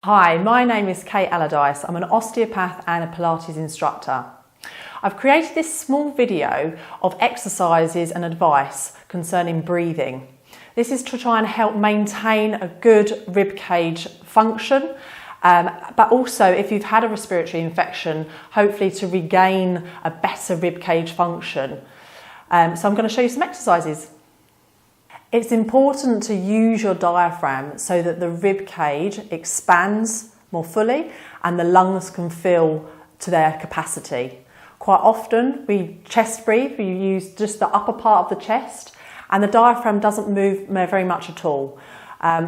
Hi, my name is Kate Allardyce. I'm an osteopath and a Pilates instructor. I've created this small video of exercises and advice concerning breathing. This is to try and help maintain a good rib cage function, but also if you've had a respiratory infection, hopefully to regain a better rib cage function. So I'm going to show you some exercises. It's important to use your diaphragm so that the rib cage expands more fully and the lungs can fill to their capacity. Quite often we chest breathe, we use just the upper part of the chest and the diaphragm doesn't move very much at all.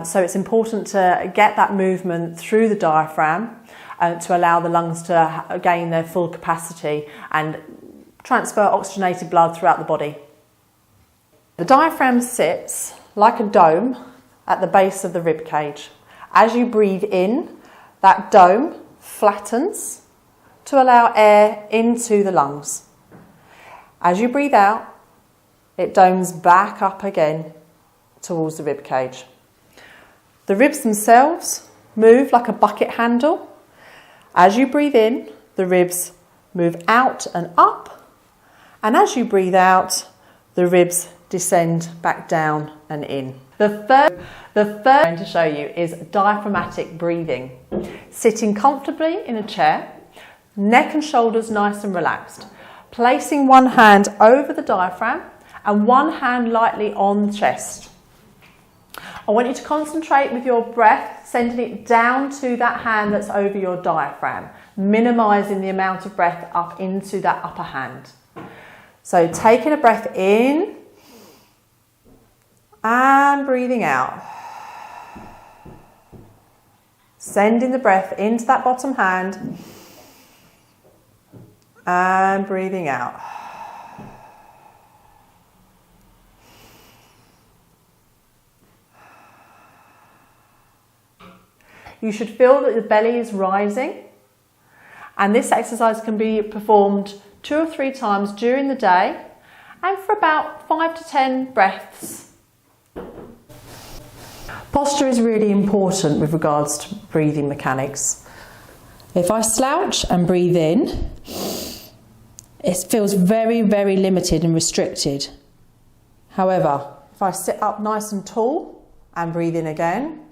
So it's important to get that movement through the diaphragm to allow the lungs to gain their full capacity and transfer oxygenated blood throughout the body. The diaphragm sits like a dome at the base of the rib cage. As you breathe in, that dome flattens to allow air into the lungs. As you breathe out, it domes back up again towards the rib cage. The ribs themselves move like a bucket handle. As you breathe in, the ribs move out and up, and as you breathe out, the ribs descend back down and in. The third I'm going to show you is diaphragmatic breathing. Sitting comfortably in a chair, neck and shoulders nice and relaxed. Placing one hand over the diaphragm and one hand lightly on the chest. I want you to concentrate with your breath, sending it down to that hand that's over your diaphragm, minimising the amount of breath up into that upper hand. So taking a breath in, and breathing out. Sending the breath into that bottom hand and breathing out. You should feel that the belly is rising, and this exercise can be performed 2 or 3 times during the day and for about 5 to 10 breaths. Posture is really important with regards to breathing mechanics. If I slouch and breathe in, it feels very, very limited and restricted. However, if I sit up nice and tall and breathe in again,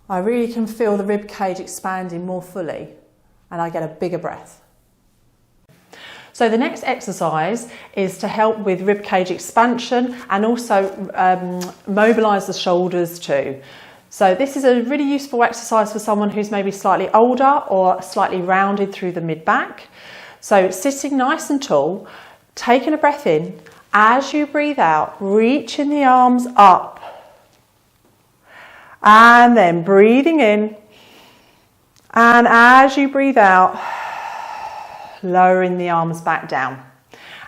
I really can feel the rib cage expanding more fully and I get a bigger breath. So the next exercise is to help with rib cage expansion and also mobilise the shoulders too. So this is a really useful exercise for someone who's maybe slightly older or slightly rounded through the mid-back. So sitting nice and tall, taking a breath in, as you breathe out, reaching the arms up and then breathing in, and as you breathe out, lowering the arms back down.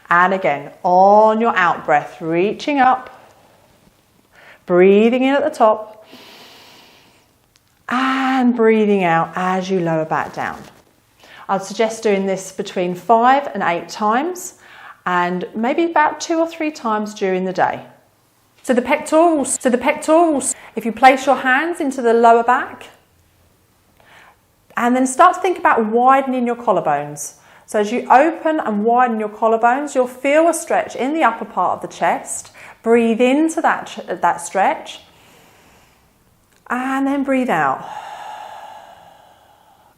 And again, on your out breath, reaching up, breathing in at the top, and breathing out as you lower back down. I'd suggest doing this between 5 and 8 times, and maybe about 2 or 3 times during the day. So the pectorals, if you place your hands into the lower back, and then start to think about widening your collarbones. So as you open and widen your collarbones, you'll feel a stretch in the upper part of the chest. Breathe into that stretch and then breathe out.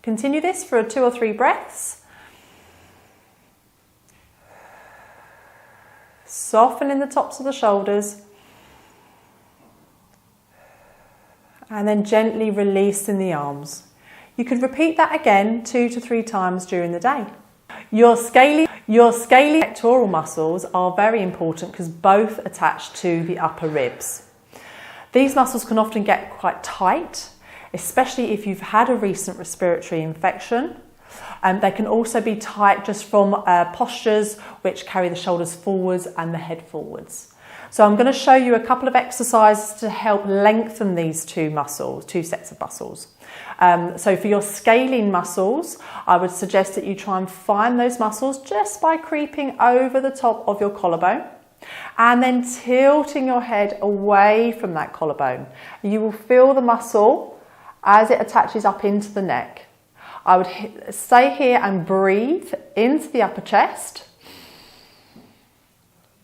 Continue this for 2 or 3 breaths. Softening the tops of the shoulders and then gently releasing the arms. You could repeat that again 2 to 3 times during the day. Your scaly pectoral muscles are very important because both attach to the upper ribs. These muscles can often get quite tight, especially if you've had a recent respiratory infection. They can also be tight just from postures which carry the shoulders forwards and the head forwards. So I'm going to show you a couple of exercises to help lengthen these 2 sets of muscles. So for your scaling muscles, I would suggest that you try and find those muscles just by creeping over the top of your collarbone and then tilting your head away from that collarbone. You will feel the muscle as it attaches up into the neck. I would stay here and breathe into the upper chest.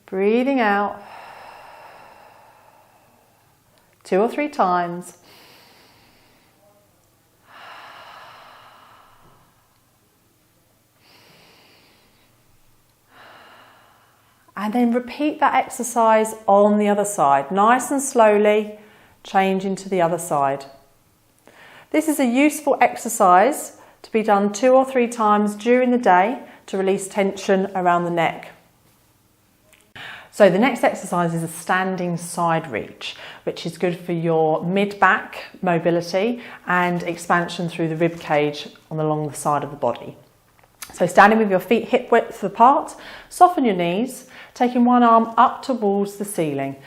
Breathing out 2 or 3 times. And then repeat that exercise on the other side. Nice and slowly, changing to the other side. This is a useful exercise to be done 2 or 3 times during the day to release tension around the neck. So the next exercise is a standing side reach, which is good for your mid-back mobility and expansion through the rib cage along the side of the body. So standing with your feet hip width apart, soften your knees, taking one arm up towards the ceiling.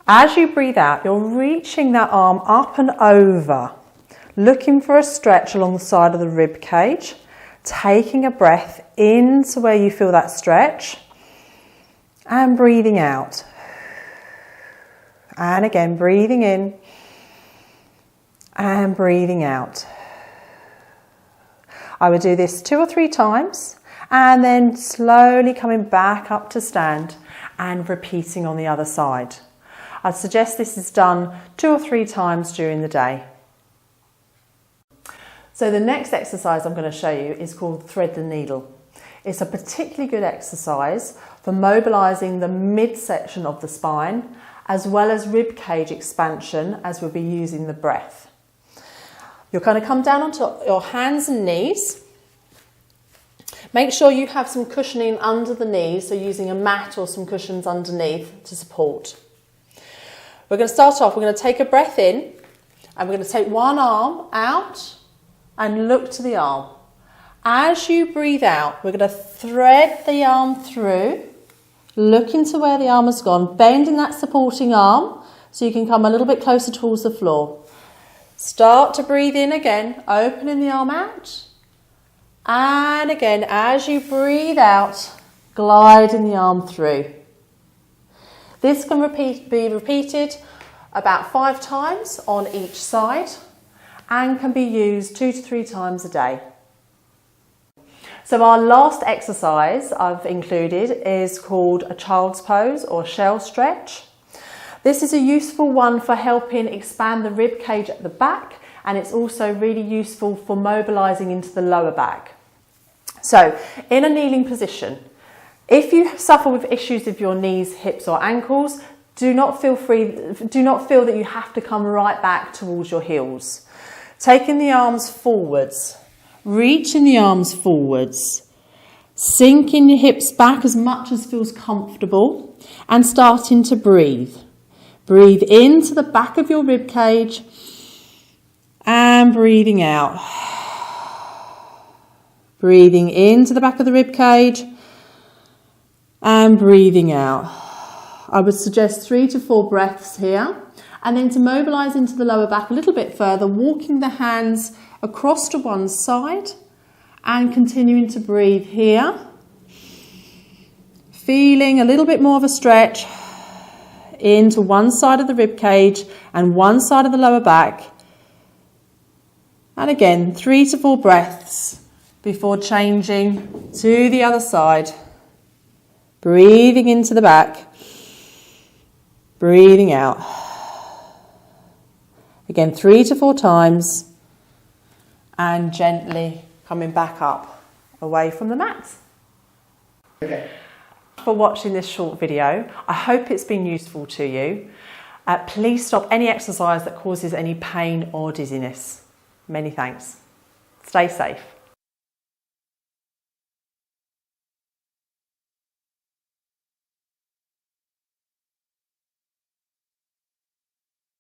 As you breathe out, you're reaching that arm up and over, looking for a stretch along the side of the rib cage, taking a breath into where you feel that stretch, and breathing out. And again, breathing in and breathing out. I would do this 2 or 3 times and then slowly coming back up to stand and repeating on the other side. I'd suggest this is done 2 or 3 times during the day. So the next exercise I'm going to show you is called thread the needle. It's a particularly good exercise for mobilising the midsection of the spine as well as rib cage expansion as we'll be using the breath. You're going to come down onto your hands and knees. Make sure you have some cushioning under the knees, so using a mat or some cushions underneath to support. We're going to start off, we're going to take a breath in and we're going to take one arm out and look to the arm. As you breathe out, we're going to thread the arm through, look into where the arm has gone, bending that supporting arm so you can come a little bit closer towards the floor. Start to breathe in again, opening the arm out. And again, as you breathe out, gliding the arm through. This can be repeated about 5 times on each side and can be used 2 to 3 times a day. So our last exercise I've included is called a child's pose or shell stretch. This is a useful one for helping expand the rib cage at the back, and it's also really useful for mobilising into the lower back. So in a kneeling position, if you suffer with issues with your knees, hips or ankles, do not feel that you have to come right back towards your heels. Taking the arms forwards, reaching the arms forwards, sinking your hips back as much as feels comfortable and starting to breathe. Breathe into the back of your rib cage and breathing out. Breathing into the back of the rib cage and breathing out. I would suggest 3 to 4 breaths here. And then to mobilise into the lower back a little bit further, walking the hands across to one side and continuing to breathe here. Feeling a little bit more of a stretch into one side of the rib cage and one side of the lower back. And again, 3 to 4 breaths before changing to the other side. Breathing into the back, breathing out. Again, 3 to 4 times and gently coming back up away from the mat. Okay. For watching this short video. I hope it's been useful to you. Please stop any exercise that causes any pain or dizziness. Many thanks. Stay safe.